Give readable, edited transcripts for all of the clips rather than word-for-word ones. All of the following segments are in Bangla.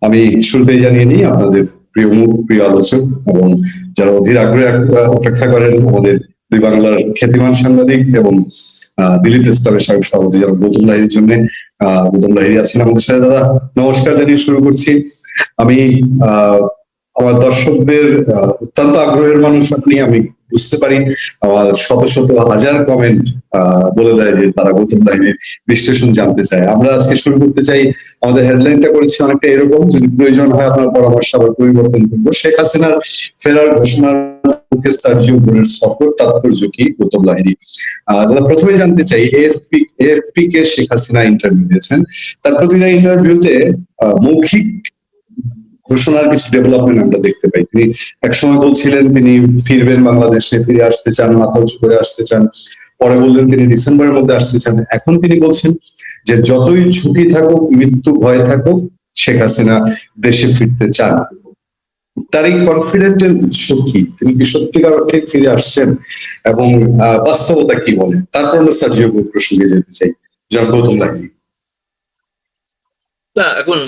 আমি শুরুতেই জানিয়ে নিই আপনাদের প্রিয় মুখ, প্রিয় আলোচক এবং যারা অধীর আগ্রহে অপেক্ষা করেন আমাদের দুই বাংলার খ্যাতিমান সাংবাদিক এবং দিলীপ ইসলামের সাহেব সভাপতি যারা গৌতম লাহিড়ীর জন্য গৌতম লাহিড়ী আছেন আমাদের সাথে। দাদা নমস্কার জানিয়ে শুরু করছি। আমি আমার দর্শকদের অত্যন্ত আগ্রহের মানুষ আপনি, আমি বুঝতে পারি। আমার শত শত হাজার কমেন্ট বলে দেয় যে তারা গৌতম লাহিড়ীর বিশ্লেষণ জানতে চায়। আমরা আজকে শুরু করতে চাই, আমাদের হেডলাইনটা করেছি অনেকটা এরকম, যদি প্রয়োজন হয় আপনার পরামর্শ আবার পরিবর্তন করবো। শেখ হাসিনার ফেরার ঘোষণার মুখে সার্জিও বোরের সফর, তাৎপর্য কি গৌতম লাহিড়ী। দাদা প্রথমে জানতে চাই, এএফপি কে শেখ হাসিনা ইন্টারভিউ দিয়েছেন, তার প্রতিটা ইন্টারভিউতে মৌখিক ঘোষণার কিছু ডেভেলপমেন্ট আমরা দেখতে পাই। তিনি একসময় বলছিলেন তিনি ফিরবেন বাংলাদেশে, ফিরে আসতে চান, মাথা উঁচু করে আসতে চান। পরে বললেন তিনি ডিসেম্বরের মধ্যে আসতে চান। এখন তিনি বলছেন যে যতই ঝুঁকি থাকুক, মৃত্যু ভয় থাকুক, শেখ হাসিনা দেশে ফিরতে চান। তার এই কনফিডেন্টের উৎস কি? তিনি কি সত্যিকার অর্থে ফিরে আসছেন এবং বাস্তবতা কি বলে? তারপর আমরা সার্জিও বোর প্রসঙ্গে যেতে চাই, যার গৌতম লাহিড়ী। না, এখন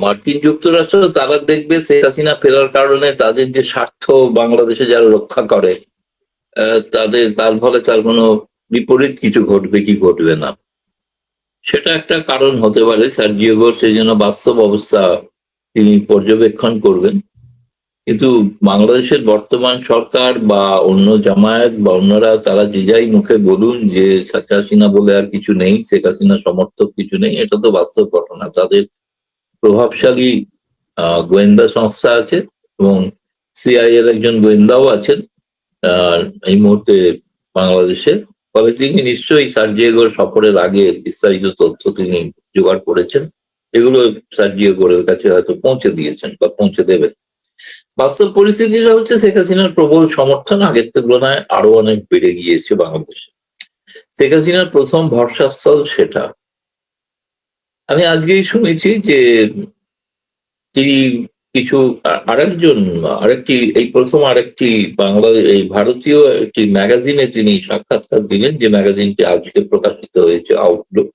মার্কিন যুক্তরাষ্ট্র তারা দেখবে শেখ হাসিনা ফেরার কারণে তাদের যে স্বার্থ বাংলাদেশে যারা রক্ষা করে তার ফলে তার কোনো বিপরীত কিছু ঘটবে কি ঘটবে না, সেটা একটা কারণ হতে পারে। সার্জিও গোর সেই জন্য বাস্তব অবস্থা তিনি পর্যবেক্ষণ করবেন। কিন্তু বাংলাদেশের বর্তমান সরকার বা অন্য জামায়াত বা অন্যরা তারা যে যাই মুখে বলুন যে শেখ হাসিনা বলে আর কিছু নেই, শেখ হাসিনা সমর্থক কিছু নেই, এটা তো বাস্তব ঘটনা। তাদের প্রভাবশালী গোয়েন্দা সংস্থা আছে এবং সিআইএর একজন গোয়েন্দাও আছেন এই মুহূর্তে বাংলাদেশে। ফলে তিনি নিশ্চয়ই সার্জিও সফরের আগে বিস্তারিত তথ্য তিনি জোগাড় করেছেন, এগুলো সার্জিও গোরের কাছে হয়তো পৌঁছে দিয়েছেন বা পৌঁছে দেবেন। বাস্তব পরিস্থিতিটা হচ্ছে শেখ হাসিনার প্রবল সমর্থন আগের তুলনায় আরো অনেক বেড়ে গিয়েছে বাংলাদেশে। শেখ হাসিনার প্রথম ভরসাস্থল সেটা। আমি আজকেই শুনেছি যে তিনি কিছু আরেকটি এই প্রথম আরেকটি বাংলাদেশ এই ভারতীয় একটি ম্যাগাজিনে তিনি সাক্ষাৎকার দিলেন, যে ম্যাগাজিনটি আজকে প্রকাশিত হয়েছে, আউটলুক।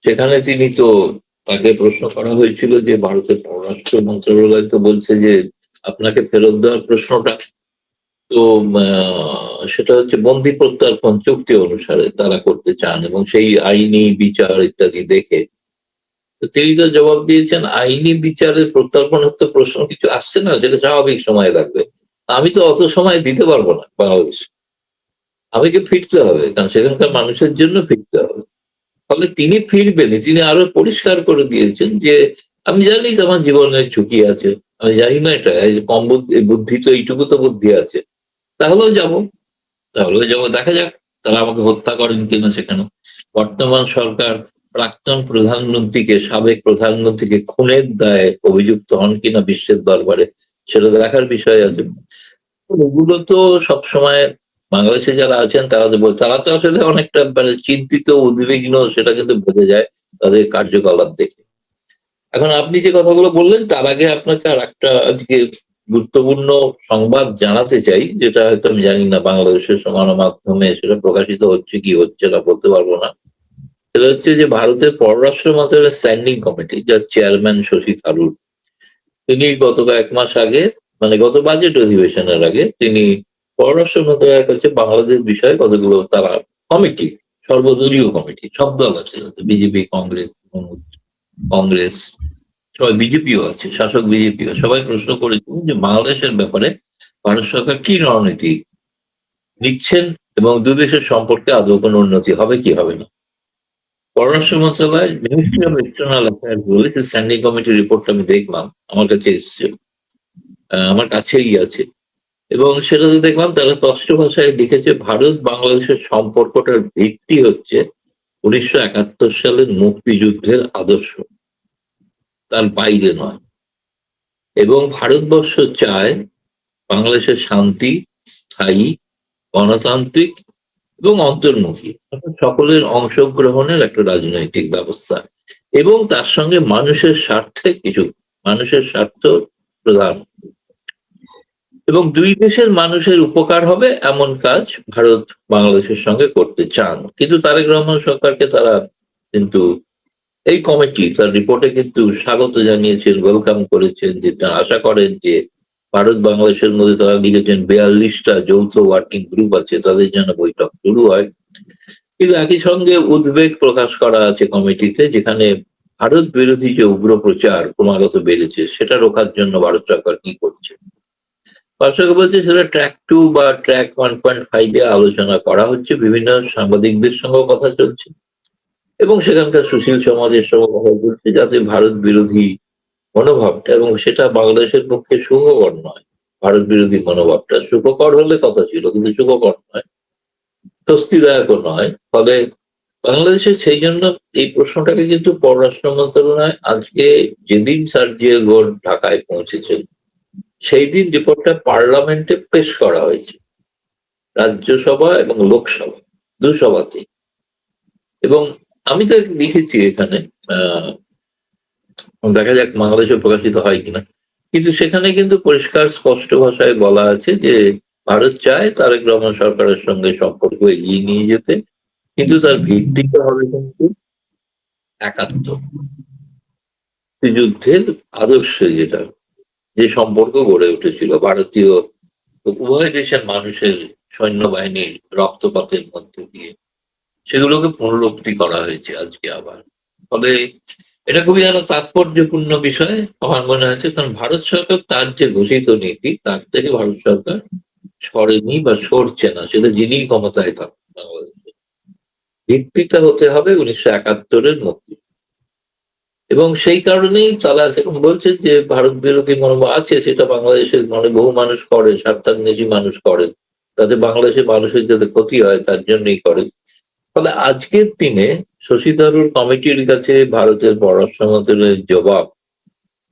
সেখানে তিনি তো তাকে প্রশ্ন করা হয়েছিল যে ভারতের পররাষ্ট্র মন্ত্রণালয় তো বলছে যে আপনাকে ফেরত দেওয়ার প্রশ্নটা তো সেটা হচ্ছে বন্দি প্রত্যার্পণ চুক্তি অনুসারে তারা করতে চান এবং সেই আইনি বিচার ইত্যাদি দেখে। তিনি তো জবাব দিয়েছেন আইনি বিচারের প্রত্যার্পণের তো প্রশ্ন কিছু আসছে না, যেটা স্বাভাবিক সময় লাগবে। আমি তো অত সময় দিতে পারবো না বাংলাদেশে, আমাকে ফিরতে হবে, কারণ সেখানকার মানুষের জন্য ফিরতে হবে। ফলে তিনি ফিরবেন, তিনি আরো পরিষ্কার করে দিয়েছেন যে আমি জানি আমার জীবনের ঝুঁকি আছে, আমি জানি না এটা কম বুদ্ধি তো এইটুকু তো বুদ্ধি আছে, তাহলেও যাবো দেখা যাক তারা আমাকে হত্যা করেন কিনা। সেখানে বর্তমান সরকার সাবেক প্রধানমন্ত্রীকে খুনের দায়ে অভিযুক্ত হন কিনা বিশ্বের দরবারে, সেটা দেখার বিষয় আছে। এগুলো তো সবসময় বাংলাদেশে যারা আছেন তারা তো আসলে অনেকটা মানে চিন্তিত, উদ্বিগ্ন, সেটা কিন্তু বোঝা যায় তাদের কার্যকলাপ দেখে। এখন আপনি যে কথাগুলো বললেন তার আগে আপনাকে আর একটা আজকে গুরুত্বপূর্ণ সংবাদ জানাতে চাই, যেটা হয়তো আমি জানি না বাংলাদেশের গণমাধ্যমে সেটা প্রকাশিত হচ্ছে কি হচ্ছে না বলতে পারবো না। সেটা হচ্ছে যে ভারতের পররাষ্ট্র মন্ত্রণালয়ের স্ট্যান্ডিং কমিটি, যার চেয়ারম্যান শশী থারুর, তিনি গত কয়েক মাস আগে মানে গত বাজেট অধিবেশনের আগে তিনি পররাষ্ট্র মন্ত্রণালয়ের কাছে বাংলাদেশ বিষয়ে কতগুলো তারা কমিটি, সর্বদলীয় কমিটি, সব দল আছে, বিজেপি, কংগ্রেস সবাই, বিজেপিও আছে, শাসক বিজেপিও, সবাই প্রশ্ন করেছিলেন যে বাংলাদেশের ব্যাপারে ভারত সরকার কি রণনীতি নিচ্ছেন এবং দুদেশের সম্পর্কে আদৌ কোনো উন্নতি হবে কি হবে না। পররাষ্ট্র মন্ত্রণালয়ের মিনিস্ট্রি অফ এক্সটার্নাল অ্যাফেয়ার্স বলে স্ট্যান্ডিং কমিটির রিপোর্টটা আমি দেখলাম, আমার কাছে এসছে, আমার কাছেই আছে, এবং সেটাতে দেখলাম তারা স্পষ্ট ভাষায় লিখেছে ভারত বাংলাদেশের সম্পর্কটার ভিত্তি হচ্ছে 1971 সালের মুক্তিযুদ্ধের আদর্শ, তার বাইরে নয়। এবং ভারতবর্ষ চায় বাংলাদেশের শান্তি, স্থায়ী, গণতান্ত্রিক এবং অন্তর্মুখী, সকলের অংশগ্রহণের একটা রাজনৈতিক ব্যবস্থা, এবং তার সঙ্গে মানুষের স্বার্থ প্রধান, এবং দুই দেশের মানুষের উপকার হবে এমন কাজ ভারত বাংলাদেশের সঙ্গে করতে চান। কিন্তু তারেক রহমান সরকারকে তারা কিন্তু এই কমিটি তার রিপোর্টে কিন্তু স্বাগত জানিয়েছেন, ওয়েলকাম করেছেন, যে তারা আশা করেন যে ভারত বাংলাদেশের মধ্যে তারা লিখেছেন 42টা যৌথ ওয়ার্কিং গ্রুপ আছে, তাদের যেন বৈঠক শুরু হয়। কিন্তু একই সঙ্গে উদ্বেগ প্রকাশ করা আছে কমিটিতে, যেখানে ভারত বিরোধী যে উগ্র প্রচার ক্রমাগত বেড়েছে সেটা রোখার জন্য ভারত সরকার কি করছে। ভারত সরকার বলছে সেটা ট্র্যাক 2 বা ট্র্যাক 1.5 এ আলোচনা করা হচ্ছে, বিভিন্ন সাংবাদিকদের সঙ্গেও কথা চলছে এবং সেখানকার সুশীল সমাজের সঙ্গে কথা বলছে, যাতে ভারত বিরোধী মনোভাবটা, এবং সেটা বাংলাদেশের পক্ষে সুখকর নয়। ভারত বিরোধী মনোভাবটা সুখকর হলে কথা ছিল, কিন্তু সুখকর নয়, স্বস্তিদায়কও নয়। ফলে বাংলাদেশের সেই জন্য এই প্রশ্নটাকে কিন্তু পররাষ্ট্র মন্ত্রণালয় আজকে, যেদিন সার্জিও গোর ঢাকায় পৌঁছেছেন সেই দিন রিপোর্টটা পার্লামেন্টে পেশ করা হয়েছে, রাজ্যসভা এবং লোকসভা দু সভাতেই। এবং আমি তো লিখেছি এখানে, দেখা যাক বাংলাদেশে প্রকাশিত হয় কিনা, কিন্তু সেখানে কিন্তু পরিষ্কার স্পষ্ট ভাষায় বলা আছে যে ভারত চায় তারেক রহমান সরকারের সঙ্গে সম্পর্ক এগিয়ে নিয়ে যেতে, কিন্তু তার ভিত্তিটা হবে কিন্তু একাত্ম যুদ্ধের আদর্শে, যেটা যে সম্পর্ক গড়ে উঠেছিল ভারতীয় উভয় দেশের মানুষের সৈন্যবাহিনীর রক্তপাতের মধ্যে দিয়ে, সেগুলোকে পুনরুক্তি করা হয়েছে আজকে আবার। ফলে এটা খুবই আরো তাৎপর্যপূর্ণ বিষয় আমার মনে হয়েছে, কারণ ভারত সরকার তার যে ঘোষিত নীতি তার থেকে ভারত সরকার সরেনি বা সরছে না, সেটা যিনি ক্ষমতায় থাকুন বাংলাদেশে। ভিত্তিটা হতে হবে 1971-এর মুক্তি, এবং সেই কারণেই তারা এখন বলছেন যে ভারত বিরোধী মনোভাব আছে, সেটা বাংলাদেশের বহু মানুষ করে, স্বার্থান্বেষী মানুষ করেন, তাতে বাংলাদেশের মানুষের যাতে ক্ষতি হয় তার জন্যই করেন। ফলে আজকের দিনে শশী থারুর কমিটির কাছে ভারতের পররাষ্ট্র মন্ত্রণালয়ের জবাব,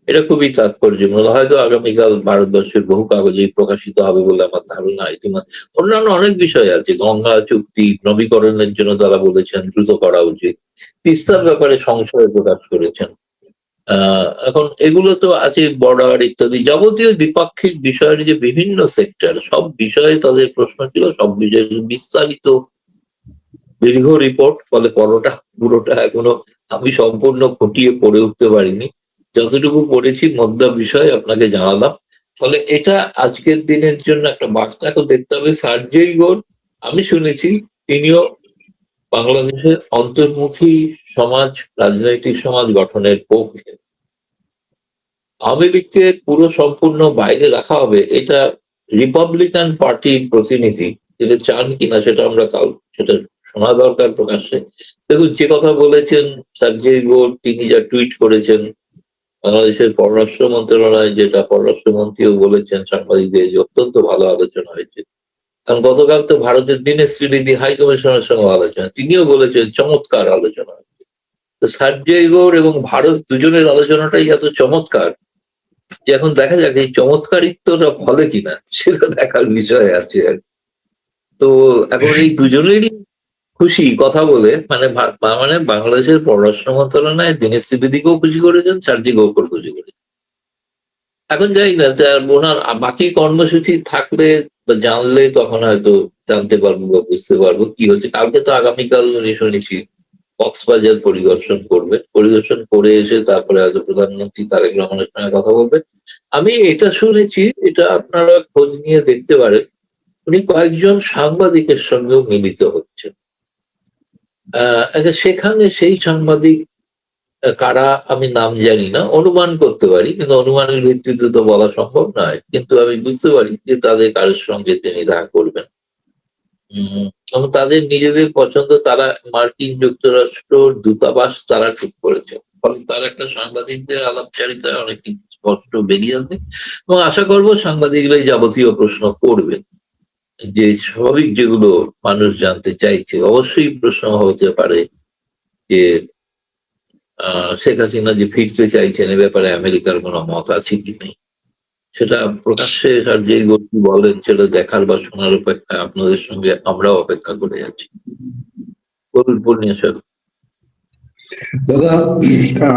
এটা খুবই তাৎপর্যপূর্ণ। হয়তো আগামীকাল ভারতবর্ষের বহু কাগজেই প্রকাশিত হবে বলে আমার ধারণা। ইতিমধ্যে অন্যান্য অনেক বিষয় আছে, গঙ্গা চুক্তি নবীকরণের জন্য তারা বলেছেন দ্রুত করা উচিত, তিস্তার ব্যাপারে সংশয় প্রকাশ করেছেন। এখন এগুলো তো আছে, বর্ডার ইত্যাদি যাবতীয় দ্বিপাক্ষিক বিষয়ের যে বিভিন্ন সেক্টর, সব বিষয়ে তাদের প্রশ্ন ছিল, সব বিষয়ে বিস্তারিত দীর্ঘ রিপোর্ট। ফলে পুরোটা এখনো আমি সম্পূর্ণ খুঁটিয়ে পড়ে উঠতে পারিনি, যতটুকু পড়েছি মধ্যা বিষয় আপনাকে জানালাম। ফলে এটা আজকের দিনের জন্য একটা বার্তা। এখন দেখতে হবে সার্জেই গোর, আমি শুনেছি তিনিও বাংলাদেশের অন্তর্মুখী সমাজ, রাজনৈতিক সমাজ গঠনের পক্ষে। আওয়ামী লীগকে পুরো সম্পূর্ণ বাইরে রাখা হবে, এটা রিপাবলিকান পার্টির প্রতিনিধি যেটা চান কিনা সেটা আমরা সেটা শোনা দরকার প্রকাশ্যে। দেখুন, যে কথা বলেছেন সার্জেই গোর, তিনি যা টুইট করেছেন, বাংলাদেশের পররাষ্ট্র মন্ত্রণালয় যেটা, পররাষ্ট্রমন্ত্রীও বলেছেন সাংবাদিকদের যে অত্যন্ত ভালো আলোচনা হয়েছে। কারণ গতকাল তো ভারতের দীনেশ ত্রিবেদী হাই কমিশনের সঙ্গে আলোচনা, তিনিও বলেছেন চমৎকার আলোচনা। তো সার্জেই গোর এবং ভারত দুজনের আলোচনাটাই এত চমৎকার যে এখন দেখা যাক এই চমৎকারিত্বটা ফলে কিনা, সেটা দেখার বিষয় আছে আর কি। তো এখন এই দুজনেরই খুশি কথা বলে, মানে বাংলাদেশের পররাষ্ট্র মন্ত্রণালয় দীনেশ ত্রিবেদীকেও খুশি করেছেন, সার্জেই গোরকেও খুশি করেছেন। এখন জানি না ওনার বাকি কর্মসূচি থাকলে বা জানলে তখন হয়তো জানতে পারবো বা বুঝতে পারবো কি হচ্ছে। কালকে তো আগামীকাল উনি শুনেছি কক্সবাজার পরিদর্শন করে এসে তারপরে হয়তো প্রধানমন্ত্রী তারেক রহমানের সঙ্গে কথা বলবেন। আমি এটা শুনেছি, এটা আপনারা খোঁজ নিয়ে দেখতে পারেন, উনি কয়েকজন সাংবাদিকের সঙ্গেও মিলিত হচ্ছেন। সেখানে সেই সাংবাদিক কারা আমি নাম জানি না, অনুমান করতে পারি, কিন্তু অনুমানের ভিত্তিতে তো বলা সম্ভব নয়, কিন্তু আমি বুঝতে পারি যে তাদের কারোর সঙ্গে তিনি দেখা করবেন। এবং তাদের নিজেদের পছন্দ, তারা মার্কিন যুক্তরাষ্ট্র দূতাবাস তারা ঠিক করেছে। ফলে তার একটা সাংবাদিকদের আলাপচারিতায় অনেক কিছু স্পষ্ট বেরিয়ে আসবে, এবং আশা করবো সাংবাদিকরাই যাবতীয় প্রশ্ন করবেন, যে স্বাভাবিক যেগুলো মানুষ জানতে চাইছে। অবশ্যই প্রশ্ন হতে পারে যে শেখ হাসিনা যে ফিরতে চাইছেন এ ব্যাপারে আমেরিকার কোনো মত আছে কি নেই, সেটা প্রকাশ্যে সার্জেই গোর কি বলেন সেটা দেখার বা শোনার অপেক্ষায় আপনাদের সঙ্গে আমরাও অপেক্ষা করে আছি। বলুন পূর্ণিয়া স্যার। দাদা,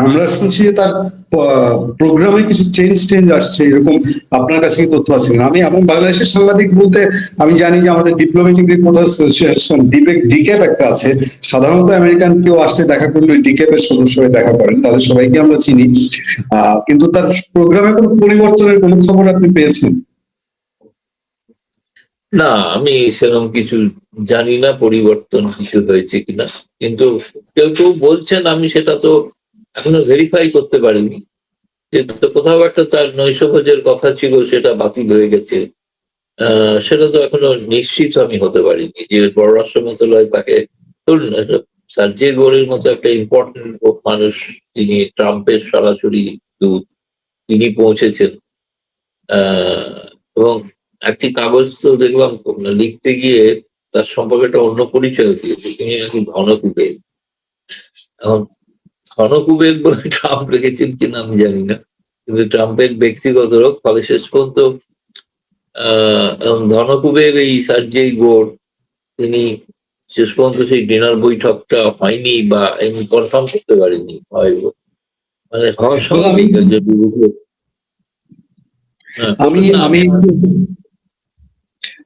আমরা শুনছি যে তার প্রোগ্রামে কিছু চেঞ্জ আসছে, এরকম আপনার কাছে কি তথ্য আছে কিনা? আমি এবং বাংলাদেশের সাংবাদিক বলতে আমি জানি যে আমাদের ডিপ্লোম্যাটিক রিপোর্টার অ্যাসোসিয়েশন ডিক্যাপ একটা আছে। সাধারণত আমেরিকান কেউ আসলে দেখা করলে ওই ডিক্যাপের সদস্য হয়ে দেখা করেন, তাদের সবাইকে আমরা চিনি। কিন্তু তার প্রোগ্রামে কোনো পরিবর্তনের কোনো খবর আপনি পেয়েছেন? না, আমি সেরকম কিছু জানি না পরিবর্তন কিছু হয়েছে কিনা, কিন্তু কেউ কেউ বলছেন, আমি সেটা তো এখনো ভেরিফাই করতে পারিনি, যে তো কোথাও একটা তার নৈশভোজের কথা ছিল সেটা বাতিল হয়ে গেছে। সেটা তো এখনো নিশ্চিত আমি হতে পারিনি যে পররাষ্ট্র মন্ত্রণালয় তাকে, ধরুন সার্জে গোরের মতো একটা ইম্পর্টেন্ট মানুষ, তিনি ট্রাম্পের সরাসরি দূত, তিনি পৌঁছেছেন। এবং একটি কাগজ তো দেখলাম লিখতে গিয়ে তার সম্পর্কে একটা অন্য পরিচয় দিয়েছে, তিনি নাকি ঘনকুবের। এখন ঘনকুবের বলে ট্রাম্প রেখেছেন কিনা আমি জানি না, কিন্তু ট্রাম্পের ব্যক্তিগত লোক, ফলে শেষ পর্যন্ত ধনকুবের এই সার্জেই গোর, তিনি শেষ পর্যন্ত সেই ডিনার বৈঠকটা হয়নি, বা এমনি কনফার্ম করতে পারেনি হয়, মানে হওয়া দাদা, স্বাভাবিক একজন বিরোধী। হ্যাঁ, আমি বলুন না। আমি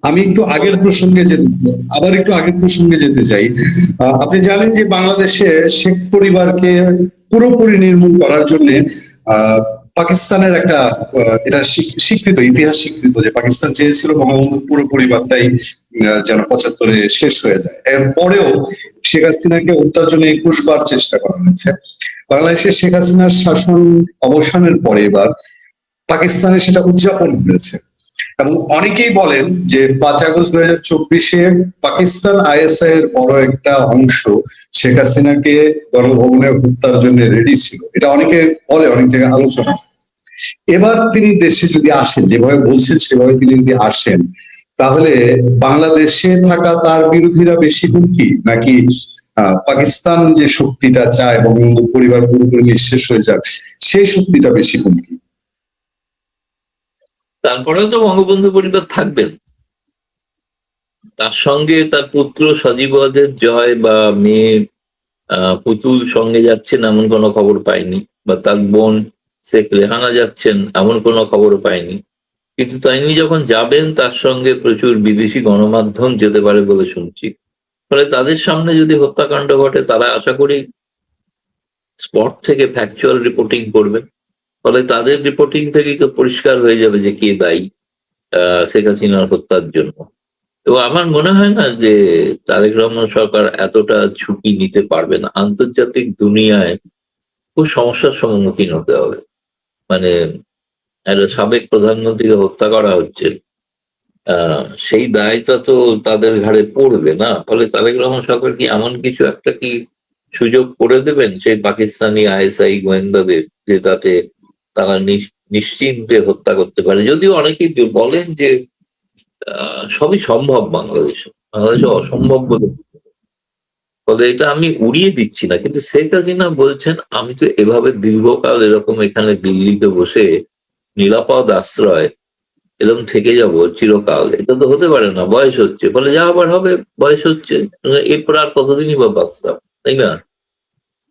আমি একটু আগের প্রসঙ্গে যেতে চাই। আপনি জানেন যে বাংলাদেশে শেখ পরিবারকে পুরোপুরি নির্মূল করার জন্য পাকিস্তানের একটা এটা স্বীকৃত, ইতিহাস স্বীকৃত যে পাকিস্তান চেয়েছিল বঙ্গবন্ধু পুরো পরিবারটাই যেন 75-এ শেষ হয়ে যায়। এরপরেও শেখ হাসিনাকে হত্যার জন্য 21 বার চেষ্টা করা হয়েছে। বাংলাদেশে শেখ হাসিনার শাসন অবসানের পরে এবার পাকিস্তানে সেটা উদযাপন হয়েছে, এবং অনেকেই বলেন যে 5 আগস্ট 2024-এ পাকিস্তান আইএসআই এর বড় একটা অংশ শেখ হাসিনাকে গণভবনে হত্যার জন্য রেডি ছিল। এটা অনেকে বলে, অনেক জায়গায় আলোচনা। এবার তিনি দেশে যদি আসেন, যেভাবে বলছেন সেভাবে তিনি যদি আসেন, তাহলে বাংলাদেশে থাকা তার বিরোধীরা বেশি হুমকি, নাকি পাকিস্তান যে শক্তিটা চায় বঙ্গবন্ধু পরিবার পুরোপুরি নিঃশেষ হয়ে যাক, সেই শক্তিটা বেশি হুমকি? তারপরেও তো বঙ্গবন্ধু পরিবার থাকবেন, তার সঙ্গে তার পুত্র সজীবদের জয় বা মেয়ে পুতুল সঙ্গে যাচ্ছেন এমন কোনো খবর পাইনি, বা তার বোন শেখ রেহানা যাচ্ছেন এমন কোনো খবর পাইনি। কিন্তু তিনি যখন যাবেন তার সঙ্গে প্রচুর বিদেশি গণমাধ্যম যেতে পারে বলে শুনছি। ফলে তাদের সামনে যদি হত্যাকাণ্ড ঘটে, তারা আশা করি স্পট থেকে ফ্যাকচুয়াল রিপোর্টিং করবেন। ফলে তাদের রিপোর্টিং থেকেই তো পরিষ্কার হয়ে যাবে যে কে দায়ী শেখ হাসিনার হত্যার জন্য। এবং আমার মনে হয় না যে তারেক রহমান সরকার এতটা ঝুঁকি নিতে পারবে না। আন্তর্জাতিক দুনিয়ায় খুব সমস্যার সম্মুখীন হতে হবে। মানে একটা সাবেক প্রধানমন্ত্রীকে হত্যা করা হচ্ছে, সেই দায়টা তো তাদের ঘাড়ে পড়বে না। ফলে তারেক রহমান সরকার কি এমন কিছু একটা কি সুযোগ করে দেবেন সেই পাকিস্তানি আইএসআই গোয়েন্দাদের, যে তাতে তারা নিশ্চিন্তে হত্যা করতে পারে? যদিও অনেকেই বলেন যে সবই সম্ভব বাংলাদেশে, বাংলাদেশে অসম্ভব বলে। ফলে এটা আমি উড়িয়ে দিচ্ছি না, কিন্তু শেখ হাসিনা বলছেন আমি তো এভাবে দীর্ঘকাল এরকম এখানে দিল্লিতে বসে নিরাপদ আশ্রয় এরকম থেকে যাব চিরকাল, এটা তো হতে পারে না, বয়স হচ্ছে। ফলে যা আবার হবে, বয়স হচ্ছে, এরপর আর কতদিনই বা বাঁচতাম, তাই না?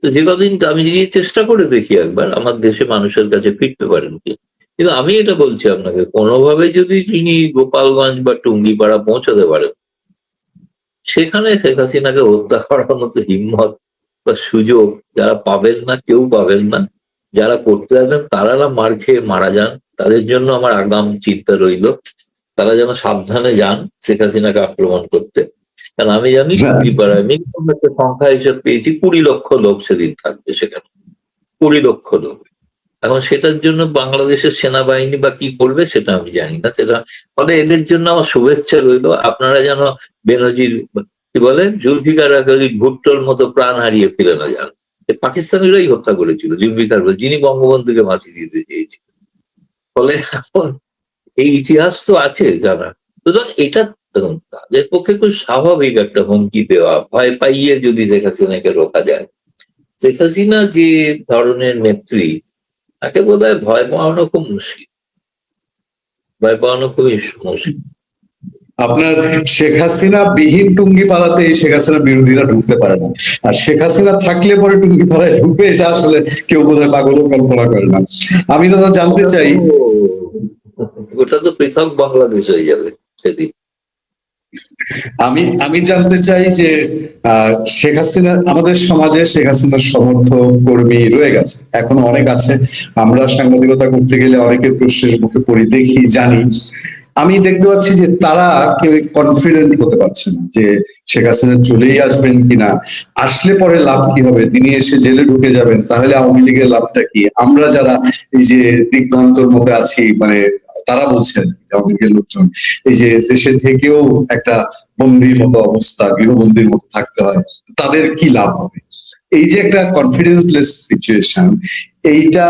তো যে কদিন আমি গিয়ে চেষ্টা করে দেখি একবার আমার দেশে মানুষের কাছে ফিরতে পারেন কি। কিন্তু আমি এটা বলছি আপনাকে, কোনোভাবে যদি তিনি গোপালগঞ্জ বা টুঙ্গিপাড়া পৌঁছাতে পারেন, সেখানে শেখ হাসিনাকে হত্যা করার মতো হিম্মত বা সুযোগ যারা পাবেন না, কেউ পাবেন না। যারা করতে যাবেন তারা না মার খেয়ে মারা যান, তাদের জন্য আমার আগাম চিন্তা রইল। তারা যেন সাবধানে যান শেখ হাসিনাকে আক্রমণ করতে। কারণ আমি জানি টুঙ্গিপাড়ায় মিনিমাম একটা সংখ্যা হিসেবে পেয়েছি 20 লক্ষ লোক সেদিন থাকবে সেখানে, 20 লক্ষ লোক। এখন সেটার জন্য বাংলাদেশের সেনাবাহিনী বা কি করবে সেটা আমি জানি না। সেটা ফলে এদের জন্য আমার শুভেচ্ছা রইল, আপনারা যেন বেনজির কি বলে জুলফিকার ভুট্টোর মতো প্রাণ হারিয়ে ফিরে না যান। পাকিস্তানিরাই হত্যা করেছিল জুলফিকার, যিনি বঙ্গবন্ধুকে ফাঁসি দিতে চেয়েছিল। ফলে এখন এই ইতিহাস তো আছে জানা। সুতরাং এটা দেখুন, তাদের পক্ষে খুব স্বাভাবিক একটা হুমকি দেওয়া, ভয় পাইয়ে যদি শেখ হাসিনাকে রোকা যায়। শেখ হাসিনা যে ধরনের নেত্রী, তাকে বোধহয় ভয় পাওয়ানো খুব মুশকিল, ভয় পাওয়ানো খুবই মুশকিল। আপনার শেখ হাসিনা বিহীন টুঙ্গি পাড়াতে এই শেখ হাসিনা বিরোধীরা ঢুকতে পারে না, আর শেখ হাসিনা থাকলে পরে টুঙ্গি পাড়ায় ঢুকবে, এটা আসলে কেউ বোধহয় পাগলও কল্পনা করে না। আমি দাদা জানতে চাই, ওটা তো পৃথক বাংলাদেশ হয়ে যাবে সেদিন। আমি জানতে চাই যে শেখ হাসিনা, আমাদের সমাজে শেখ হাসিনার সমর্থক কর্মী রয়ে গেছে, এখনো অনেক আছে। আমরা সাংবাদিকতা করতে গেলে অনেকের প্রশ্নের মুখে পড়ি, দেখি, জানি। আমি দেখতে পাচ্ছি যে তারা কেউ কনফিডেন্ট হতে পারছে না যে শেখ হাসিনা চলেই আসবেন কিনা, আসলে পরে লাভ কি হবে, তিনি এসে জেলে ঢুকে যাবেন, তাহলে আওয়ামী লীগের লাভটা কি। আমরা যারা এই যে দিগ্ভ্রান্তর মতো আছি, মানে তারা বলছেন আওয়ামী লীগের লোকজন এই যে দেশে থেকেও একটা বন্দির মতো অবস্থা, গৃহবন্দির মতো থাকতে হয়, তাদের কি লাভ হবে। এই যে একটা কনফিডেন্সলেস সিচুয়েশন, এইটা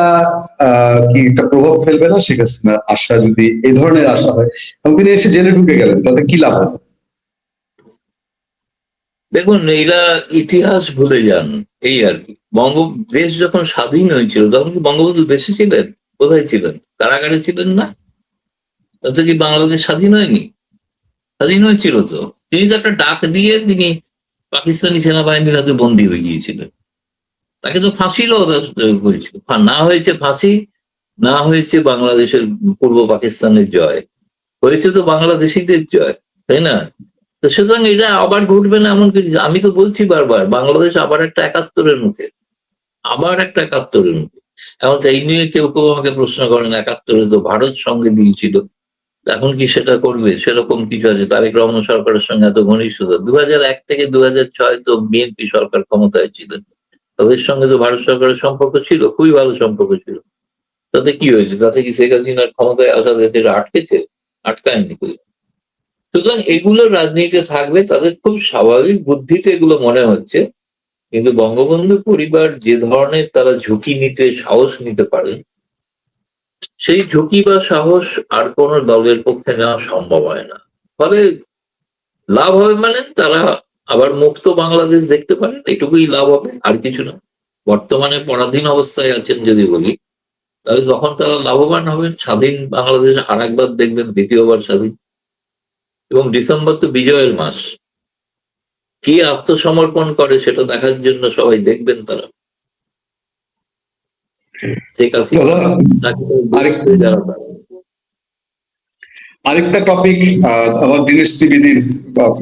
কি একটা প্রভাব ফেলবে না শেখ হাসিনার আশা, যদি এই ধরনের আশা হয় এবং তিনি এসে জেলে ঢুকে গেলেন, তাতে কি লাভ হবে? দেখুন, এরা ইতিহাস ভুলে যান, এই আর কি। দেশ যখন স্বাধীন হয়েছিল তখন কি বঙ্গবন্ধু দেশে ছিলেন? কোথায় ছিলেন? কারাগারে ছিলেন না? তাতে কি বাংলাদেশ স্বাধীন হয়নি? স্বাধীন হয়েছিল তো। তিনি তো একটা ডাক দিয়ে তিনি পাকিস্তানি সেনাবাহিনীর হাতে বন্দী হয়ে গিয়েছিলেন। তাকে তো ফাঁসিরও করেছিল। না হয়েছে ফাঁসি, না হয়েছে বাংলাদেশের পূর্ব পাকিস্তানের জয়, হয়েছে তো বাংলাদেশিদের জয়, তাই না? তো সুতরাং এটা আবার ঘটবে না এমন কিছু। আমি তো বলছি বারবার, বাংলাদেশ আবার একটা একাত্তরের মুখে, আবার একটা একাত্তরের মুখে। এখন এই নিয়ে কেউ কেউ আমাকে প্রশ্ন করেন, একাত্তরে তো ভারত সঙ্গে দিয়েছিল, এখন কি সেটা করবে? সেরকম কিছু আছে? তারেক রহমান সরকারের সঙ্গে এত ঘনিষ্ঠতা, 2001 থেকে 2006 তো বিএনপি সরকার ক্ষমতায় ছিলেন, তাদের সঙ্গে তো ভারত সরকারের সম্পর্ক ছিল, খুবই ভালো সম্পর্ক ছিল। তাতে কি হয়েছে? তাতে কি শেখ হাসিনার ক্ষমতায় আসা দেশের আটকেছে? আটকায়নি। সুতরাং এগুলো রাজনীতিতে থাকবে, তাদের খুব স্বাভাবিক বুদ্ধিতে এগুলো মনে হচ্ছে। কিন্তু বঙ্গবন্ধু পরিবার যে ধরনের তারা ঝুঁকি নিতে, সাহস নিতে পারেন, সেই ঝুঁকি বা সাহস আর কোন দলের পক্ষে নেওয়া সম্ভব হয় না। ফলে লাভ হবে মানে তারা আবার মুক্ত বাংলাদেশ দেখতে পারেন, এটুকুই লাভ হবে, আর কিছু না। বর্তমানে পরাধীন অবস্থায় আছেন যদি বলি, তাহলে তখন তারা লাভবান হবেন। স্বাধীন বাংলাদেশ আর একবার দেখবেন, দ্বিতীয়বার স্বাধীন। এবং ডিসেম্বর তো বিজয়ের মাস, কি আত্মসমর্পণ করে সেটা দেখার জন্য সবাই দেখবেন তারা। শেখ হাসিনা দাদা, যারা আরেকটা টপিক, আমার দিনেশ ত্রিবেদীর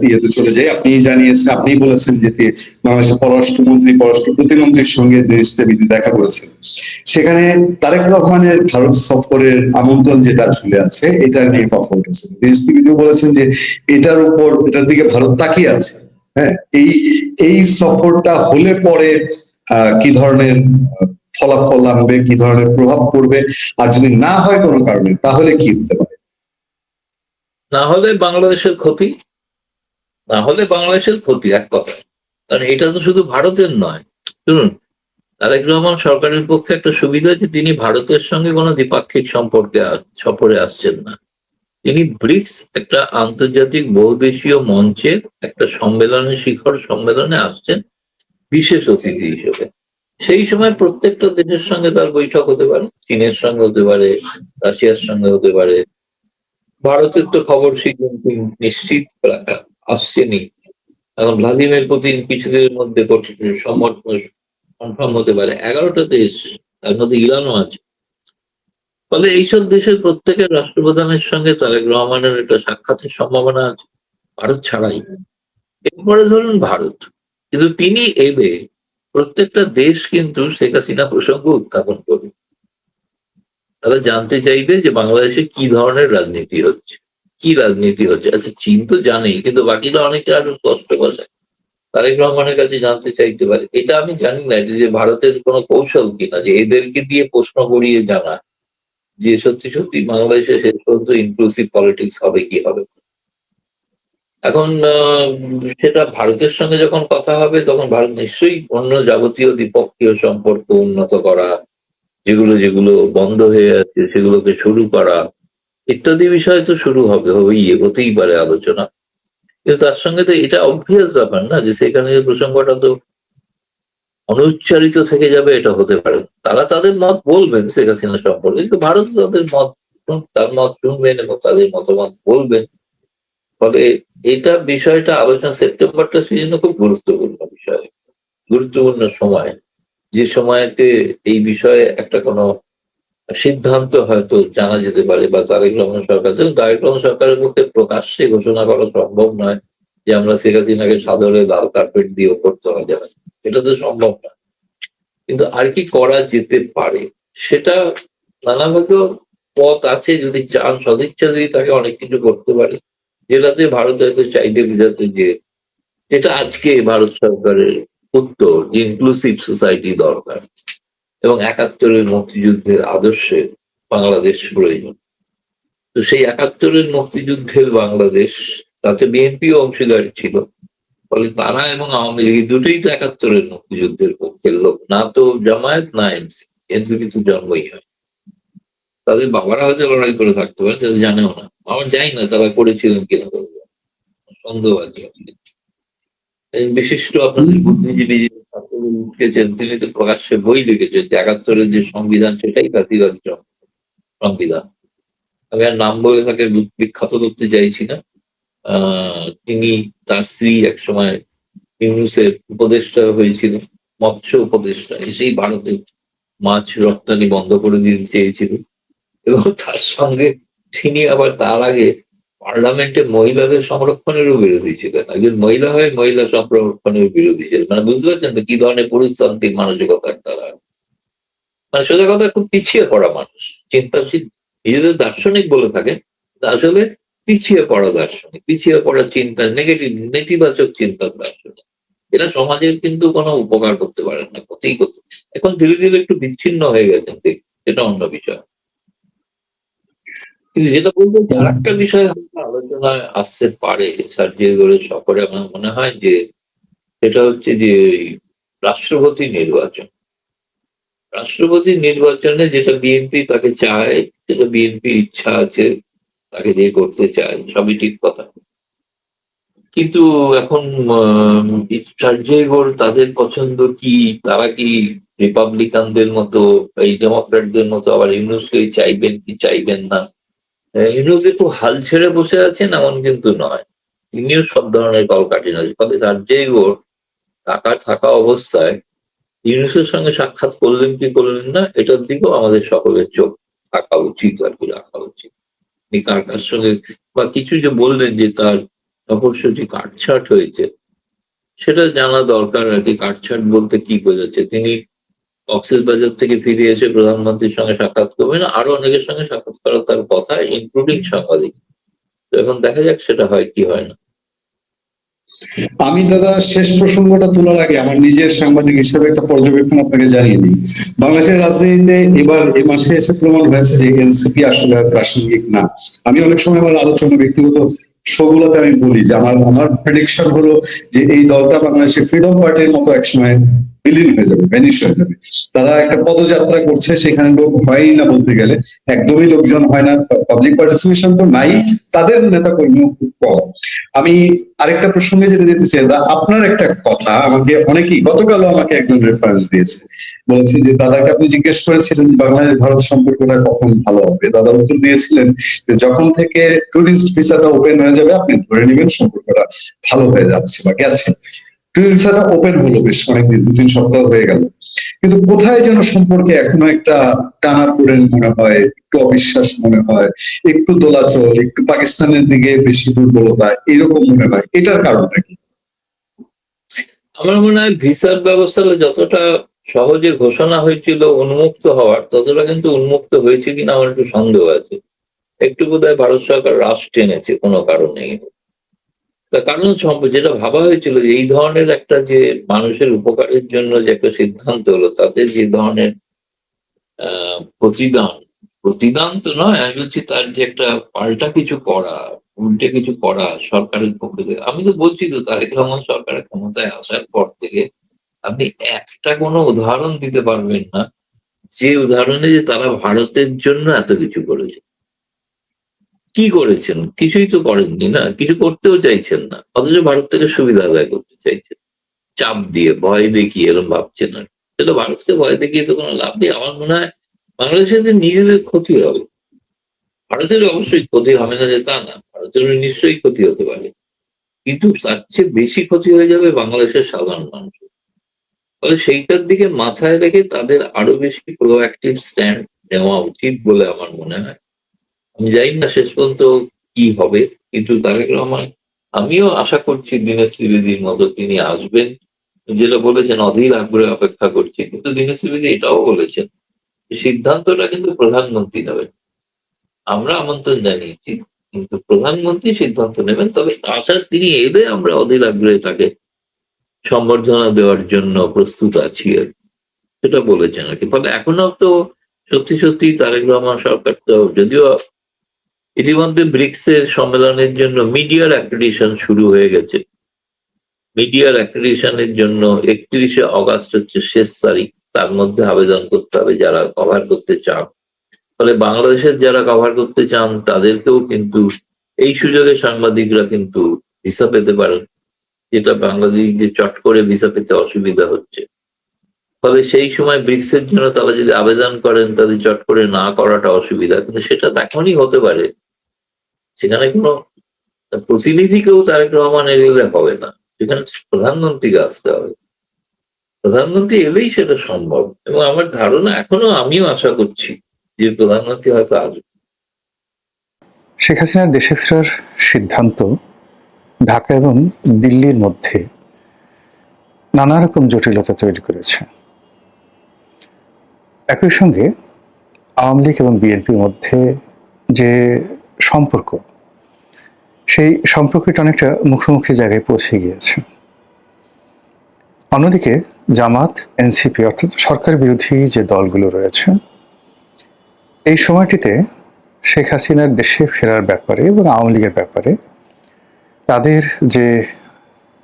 ইয়েতে চলে যায়। আপনি জানিয়েছেন, আপনি বলেছেন যে বাংলাদেশের পররাষ্ট্রমন্ত্রী, পররাষ্ট্র প্রতিমন্ত্রীর সঙ্গে দিনেশ ত্রিবেদী দেখা করেছেন। সেখানে তারেক রহমানের ভারত সফরের আমন্ত্রণ যেটা ঝুলে আছে, এটা নিয়ে কথা উঠেছে। দিনেশ ত্রিবেদীও বলেছেন যে এটার দিকে ভারত তাকিয়ে আছে। হ্যাঁ, এই সফরটা হলে পরে কি ধরনের ফলাফল আনবে, কি ধরনের প্রভাব পড়বে, আর যদি না হয় কোনো কারণে, তাহলে কি হতে পারে? না হলে বাংলাদেশের ক্ষতি, না হলে বাংলাদেশের ক্ষতি, এক কথা। কারণ এটা তো শুধু ভারতের নয়। শুনুন, তারেক রহমান সরকারের পক্ষে একটা সুবিধা যে তিনি ভারতের সঙ্গে কোনো দ্বিপাক্ষিক সফরে আসছেন না। তিনি ব্রিক্স, একটা আন্তর্জাতিক বহুদেশীয় মঞ্চের একটা সম্মেলনে, শিখর সম্মেলনে আসছেন বিশেষ অতিথি হিসেবে। সেই সময় প্রত্যেকটা দেশের সঙ্গে তার বৈঠক হতে পারে, চীনের সঙ্গে হতে পারে, রাশিয়ার সঙ্গে হতে পারে। ভারতের তো খবর শীঘ্রই নিশ্চিত আসছেনি। এখন ভ্লাদিমির পুতিন কিছুদিনের মধ্যে কনফার্ম হতে পারে। 11টা দেশ, তার মধ্যে ইরানও আছে। ফলে এইসব দেশের প্রত্যেকের রাষ্ট্রপ্রধানের সঙ্গে তারেক রহমানের একটা সাক্ষাতের সম্ভাবনা আছে, ভারত ছাড়াই। এরপরে ধরুন ভারত, কিন্তু তিনি এলে প্রত্যেকটা দেশ কিন্তু শেখ হাসিনা প্রসঙ্গ উত্থাপন করবে। তারা জানতে চাইবে যে বাংলাদেশে কি ধরনের রাজনীতি হচ্ছে, কি রাজনীতি হচ্ছে। আচ্ছা, চীন তো জানেই, কিন্তু বাকিরা অনেকে আরো কষ্ট বলে তারেক রহমানের কাছে জানতে চাইতে পারে। এটা আমি জানি না এটা যে ভারতের কোনো কৌশল কিনা, যে এদেরকে দিয়ে প্রশ্ন করিয়ে জানা যে সত্যি সত্যি বাংলাদেশে শেষ পর্যন্ত ইনক্লুসিভ পলিটিক্স হবে কি হবে। এখন সেটা ভারতের সঙ্গে যখন কথা হবে, তখন ভারত নিশ্চয়ই অন্য যাবতীয় দ্বিপক্ষীয় সম্পর্ক উন্নত করা, যেগুলো যেগুলো বন্ধ হয়ে আছে সেগুলোকে শুরু করা, ইত্যাদি বিষয় তো শুরু হবে, হতেই পারে আলোচনা। কিন্তু তার সঙ্গে তো এটা অবভিয়াস ব্যাপার না যে সেখানে প্রসঙ্গটা তো অনুচ্চারিত থেকে যাবে, এটা হতে পারে। তারা তাদের মত বলবেন শেখ হাসিনা সম্পর্কে, কিন্তু ভারত তাদের মত, তার মত শুনবেন এবং তাদের মতামত বলবেন। ফলে এটা বিষয়টা আলোচনা, সেপ্টেম্বরটা সেই জন্য খুব গুরুত্বপূর্ণ বিষয়, গুরুত্বপূর্ণ সময়, যে সময়তে এই বিষয়ে একটা কোনো সিদ্ধান্ত হয়তো জানা যেতে পারে। বা তারেক রহমান সরকার, যেমন তারেক রহমান সরকারের পক্ষে প্রকাশ্যে ঘোষণা করা সম্ভব নয় যে আমরা শেখ হাসিনাকে সাদরে লাল কার্পেট দিয়ে ওপর চলা যাবে, এটা তো সম্ভব না। কিন্তু আর কি করা যেতে পারে সেটা নানাভাবে পথ আছে, যদি চান, সদিচ্ছা যদি তাকে অনেক কিছু করতে পারে, যেটাতে ভারত হয়তো চাইতে বুঝাতে যে যেটা আজকে ভারত সরকারের উত্তর, ইনক্লুসিভ সোসাইটি দরকার এবং ৭১-এর মুক্তিযুদ্ধের আদর্শে বাংলাদেশ প্রয়োজন। তো সেই ৭১-এর মুক্তিযুদ্ধের বাংলাদেশ, তাতে বিএনপিও অংশীদার ছিল। ফলে তারা এবং আওয়ামী লীগ দুটোই তো ৭১-এর মুক্তিযুদ্ধের পক্ষের লোক, না তো জামায়াত না এনসিপি। এনসিপি তো জন্মই হয়, তাদের বাবারা হয়তো লড়াই করে থাকতে পারে, তাদের জানেও না। আমার জানি না তারা করেছিলেন কিনা, সন্দেহ আছে। এই বিশিষ্ট আপনাদের বুদ্ধিজীবী যিনি ছাত্রদের লিখেছেন, তিনি তো প্রকাশ্যে বই লিখেছেন যে ৭১-এর যে সংবিধান সেটাই ফ্যাসিবাদী সংবিধান। আমি আর নাম বলে তাকে বিখ্যাত করতে চাইছি না। তিনি, তার স্ত্রী একসময় ইউনুসের উপদেষ্টা হয়েছিল, মৎস্য উপদেষ্টা, এসেই ভারতে মাছ রপ্তানি বন্ধ করে দিতে চেয়েছিল। এবং তার সঙ্গে তিনি আবার তার আগে পার্লামেন্টে মহিলাদের সংরক্ষণেরও বিরোধী ছিলেন। একজন মহিলা হয়ে মহিলা সংরক্ষণের বিরোধী ছিলেন, মানে বুঝতে পারছেন তো কি ধরনের পুরুষতান্ত্রিক মানসিকতার তারা। মানে সোজা কথা, খুব পিছিয়ে পড়া মানুষ, চিন্তাশীল, নিজেদের দার্শনিক বলে থাকেন, আসলে পিছিয়ে পড়া দার্শনিক, পিছিয়ে পড়া চিন্তা, নেগেটিভ নেতিবাচক চিন্তার দার্শনিক। এরা সমাজের কিন্তু কোনো উপকার করতে পারেন না, ক্ষতিই করতে। এখন ধীরে ধীরে একটু বিচ্ছিন্ন হয়ে গেছেন, দেখি সেটা অন্য বিষয়। কিন্তু যেটা বলবো যে আর একটা বিষয় হয়তো আলোচনায় আসতে পারে সার্জিয়াগোরের সফরে, আমার মনে হয় যে সেটা হচ্ছে যে রাষ্ট্রপতি নির্বাচন। রাষ্ট্রপতি নির্বাচনে যেটা বিএনপি তাকে চায়, যেটা বিএনপির ইচ্ছা আছে, তাকে দিয়ে করতে চায়, সবই ঠিক কথা। কিন্তু এখন সার্জিয়াগোর তাদের পছন্দ কি, তারা কি রিপাবলিকানদের মতো, এই ডেমোক্রেটদের মতো আবার ইউনুসকে চাইবেন কি চাইবেন না। ইউনুস একটু হাল ছেড়ে বসে আছেন এমন কিন্তু নয়, তিনিও সব ধরনের কলকাঠি আছে। ফলে সার্জিয়াগোর টাকা থাকা অবস্থায় ইউনুসের সঙ্গে সাক্ষাৎ করলেন কি করলেন না, এটার দিকেও আমাদের সকলের চোখ থাকা উচিত, আর কি রাখা উচিত। তিনি কার কার সঙ্গে, বা কিছু যে বললেন যে তার সফরসূচি কাটছাট হয়েছে, সেটা জানা দরকার আর কি। কাটছাট বলতে কি বোঝাচ্ছে? তিনি কক্সবাজার থেকে ফিরে এসে প্রধানমন্ত্রীর সঙ্গে সাক্ষাৎ করবেন, আরো অনেকের সঙ্গে সাক্ষাৎ করার তার কথা, ইনক্লুডিং সাংবাদিক। তো এখন দেখা যাক সেটা হয় কি হয় না। আমি দাদা শেষ প্রসঙ্গটা তোলার আগে আমার নিজের সাংবাদিক হিসেবে একটা পর্যবেক্ষণ আপনাকে জানিয়ে দিই। বাংলাদেশের রাজনীতিতে এবার এ মাসে এসে প্রমাণ হয়েছে যে এনসিপি আসলে আর প্রাসঙ্গিক না। আমি অনেক সময় আমার আলোচনা ব্যক্তিগত শোগুলোতে আমি বলি যে আমার আমার প্রেডিকশন হলো যে এই দলটা বাংলাদেশের ফ্রিডম পার্টির মতো একসময় বিলীন হয়ে যাবে, ভ্যানিশ হয়ে যাবে। তারা একটা পদযাত্রা করছে, সেখানে লোক হয়ই না, বলতে গেলে একদমই লোকজন হয় না, পাবলিক পার্টিসিপেশন তো নাই, তাদের নেতা কর্মীও খুব কম। আমি আরেকটা প্রসঙ্গে যেতে যেতে চাই, আপনার একটা কথা আমাকে অনেকেই, গতকালও আমাকে একজন রেফারেন্স দিয়েছে, বলেছি যে দাদাকে আপনি জিজ্ঞেস করেছিলেন বাংলাদেশ ভারত সম্পর্কটা কখন ভালো হবে, দাদা উত্তর দিয়েছিলেন যে যখন থেকে টুরিস্ট ভিসাটা ওপেন হয়ে যাবে আপনি ধরে নেবেন সম্পর্কটা ভালো হয়ে যাচ্ছে বা গেছে। টুরিস্ট ভিসাটা ওপেন হলো বেশ অনেকদিন, ২-৩ সপ্তাহ হয়ে গেল, কিন্তু কোথায় যেন সম্পর্কে এখনো একটা টানাপোড়েন মনে হয়, একটু অবিশ্বাস মনে হয়, একটু দোলাচল, একটু পাকিস্তানের দিকে বেশি দুর্বলতা এরকম মনে হয়। এটার কারণটা কি? আমার মনে হয় ভিসার ব্যবস্থাটা যতটা সহজে ঘোষণা হয়েছিল উন্মুক্ত হওয়ার, ততটা কিন্তু উন্মুক্ত হয়েছে কিনা আমার একটু সন্দেহ আছে। একটু বোধহয় ভারত সরকার রাশ টেনেছে কোনো কারণে। তার কারণ যেটা ভাবা হয়েছিল যে এই ধরনের একটা, যে মানুষের উপকারের জন্য যে একটা সিদ্ধান্ত হলো, তাতে যে ধরনের প্রতিদান, প্রতিদান তো নয়, আমি বলছি তার যে একটা পাল্টা কিছু করা, উল্টে কিছু করা সরকারের পক্ষ থেকে। আমি তো বলছি তো তারেক রহমান সরকারের ক্ষমতায় আসার পর থেকে আপনি একটা কোনো উদাহরণ দিতে পারবেন না যে উদাহরণে যে তারা ভারতের জন্য এত কিছু করেছে। কি করেছেন? কিছুই তো করেননি, না কিছু করতেও চাইছেন না, অথচ ভারত থেকে সুবিধা আদায় করতে চাইছেন চাপ দিয়ে, ভয় দেখিয়ে, এরকম ভাবছেন। আর সেটা ভারতকে ভয় দেখিয়ে তো কোনো লাভ নেই। আমার মনে হয় বাংলাদেশের নিজেদের ক্ষতি হবে। ভারতের অবশ্যই ক্ষতি হবে না যে তা না, ভারতের নিশ্চয়ই ক্ষতি হতে পারে, কিন্তু তার চেয়ে বেশি ক্ষতি হয়ে যাবে বাংলাদেশের সাধারণ মানুষ। ফলে সেইটার দিকে মাথায় রেখে তাদের আরো বেশি প্রোঅ্যাক্টিভ স্ট্যান্ড নেওয়া উচিত বলে আমার মনে হয়। আমি জানি না শেষ পর্যন্ত কি হবে, কিন্তু তারেক রহমান, আমিও আশা করছি দীনেশ ত্রিবেদীর মতো তিনি আসবেন। যেটা বলেছেন অধীর আগ্রহে অপেক্ষা করছি, কিন্তু দীনেশ ত্রিবেদী এটাও বলেছেন সিদ্ধান্তটা কিন্তু প্রধানমন্ত্রী নেবেন। আমরা আমন্ত্রণ জানিয়েছি, কিন্তু প্রধানমন্ত্রী সিদ্ধান্ত নেবেন। তবে তিনি এলে আমরা অধীর আগ্রহে তাকে সম্বর্ধনা দেওয়ার জন্য প্রস্তুত আছি আর কি। সেটা বলেছেন আর কি। ফলে এখনো তো সত্যি সত্যি তারেক রহমান সরকার তো যদিও ইতিমধ্যে ব্রিক্স এর সম্মেলনের জন্য মিডিয়ার অ্যাক্রিডিশন শুরু হয়ে গেছে। মিডিয়ার অ্যাক্রিডিশনের জন্য 31শে অগাস্ট হচ্ছে শেষ তারিখ। তার মধ্যে আবেদন করতে হবে যারা কভার করতে চান। ফলে বাংলাদেশের যারা কভার করতে চান তাদেরকেও কিন্তু এই সুযোগে সাংবাদিকরা কিন্তু ভিসা পেতে পারেন, যেটা বাংলাদেশ যে চট করে ভিসা পেতে অসুবিধা হচ্ছে। ফলে সেই সময় ব্রিক্স এর জন্য তারা যদি আবেদন করেন তাদের চট করে না করাটা অসুবিধা, কিন্তু সেটা তখনই হতে পারে সেখানে কোনো প্রতিনিধিকেও তারেক রহমান এলে হবে না, সেখানে প্রধানমন্ত্রীকে আসতে হবে। প্রধানমন্ত্রী এলেই সেটা সম্ভব, এবং আমার ধারণা এখনো আমিও আশা করছি যে প্রধানমন্ত্রী হয়তো আসবে। শেখ হাসিনার দেশে ফেরার সিদ্ধান্ত ঢাকা এবং দিল্লির মধ্যে নানা রকম জটিলতা তৈরি করেছে। একই সঙ্গে আওয়ামী লীগ এবং বিএনপির মধ্যে যে সম্পর্ক, সেই সম্পর্কটা অনেকটা মুখোমুখি জায়গায় পৌঁছে গিয়েছে। অন্যদিকে জামাত, এনসিপি অর্থাৎ সরকার বিরোধী যে দলগুলো রয়েছে, এই সময়টিতে শেখ হাসিনার দেশে ফেরার ব্যাপারে এবং আওয়ামী লীগের ব্যাপারে তাদের যে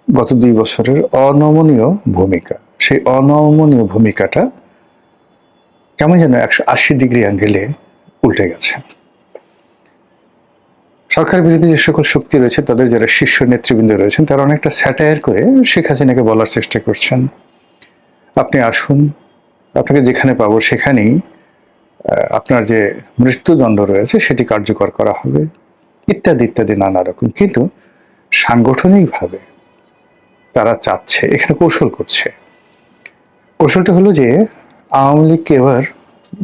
গত 2 বছরের অনমনীয় ভূমিকা, সেই অনমনীয় ভূমিকাটা কেমন যেন 180 ডিগ্রি অ্যাঙ্গেলে উল্টে গেছে। সরকার বিরোধী যে সকল শক্তি রয়েছে, তাদের যারা শীর্ষ নেতৃবৃন্দ রয়েছেন, তারা অনেকটা স্যাটায়ার করে শেখ হাসিনাকে বলার চেষ্টা করছেন, আপনি আসুন, আপনাকে যেখানে পাবো সেখানেই আপনার যে মৃত্যুদণ্ড রয়েছে সেটি কার্যকর করা হবে, ইত্যাদি ইত্যাদি নানা রকম। কিন্তু সাংগঠনিকভাবে তারা চাচ্ছে, এখানে কৌশল করছে। কৌশলটা হলো যে আওয়ামী লীগকে এবার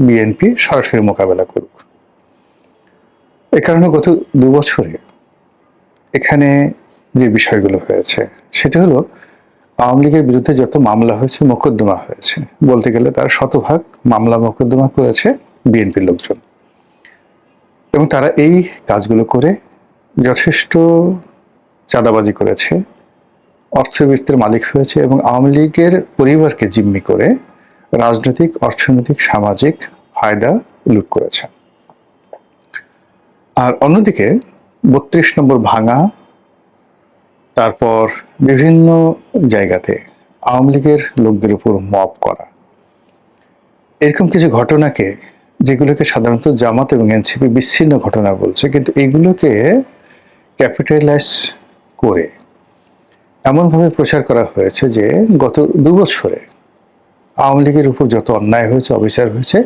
বিএনপি সরাসরি মোকাবেলা করুক। এ কারণে গত 2 বছরে এখানে যে বিষয়গুলো হয়েছে সেটা হলো আওয়ামী লীগের বিরুদ্ধে যত মামলা হয়েছে, মোকদ্দমা হয়েছে, বলতে গেলে তার শতভাগ মামলা মোকদ্দমা করেছে বিএনপির লোকজন, এবং তারা এই কাজগুলো করে যথেষ্ট চাঁদাবাজি করেছে, অর্থবৃত্তের মালিক হয়েছে, এবং আওয়ামী লীগের পরিবারকে জিম্মি করে রাজনৈতিক, অর্থনৈতিক, সামাজিক ফায়দা লুট করেছে। আর অন্যদিকে 32 নম্বর ভাঙা, তারপর বিভিন্ন জায়গাতে আওয়ামী লীগের লোকদের উপর মব করা, এরকম কিছু ঘটনাকে, যেগুলোকে সাধারণত জামাত এবং এনসিপি বিচ্ছিন্ন ঘটনা বলছে, কিন্তু এগুলোকে ক্যাপিটালাইজ করে এমনভাবে প্রচার করা হয়েছে যে গত 2 বছরে আওয়ামী লীগের উপর যত অন্যায় হয়েছে, অবিচার হয়েছে,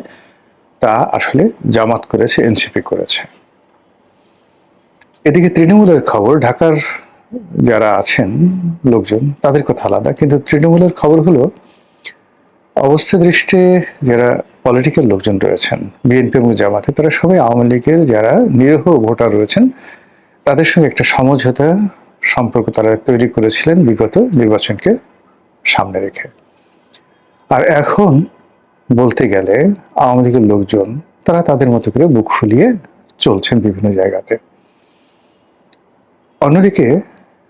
তা আসলে জামাত করেছে, এনসিপি করেছে। এদিকে তৃণমূলের খবর, ঢাকার যারা আছেন লোকজন তাদের কথা আলাদা, কিন্তু তৃণমূলের খবর হলো অবস্থা দৃষ্টে যারা পলিটিক্যাল লোকজন রয়েছেন বিএনপি এবং জামাতে, তারা সবাই আওয়ামী লীগের যারা নিরীহ ভোটার রয়েছেন তাদের সঙ্গে একটা সমঝোতা সম্পর্ক তারা তৈরি করেছিলেন বিগত নির্বাচনকে সামনে রেখে। আর এখন বলতে গেলে আওয়ামী লীগের লোকজন তারা তাদের মতো করে বুক ফুলিয়ে চলছেন বিভিন্ন জায়গাতে। অন্যদিকে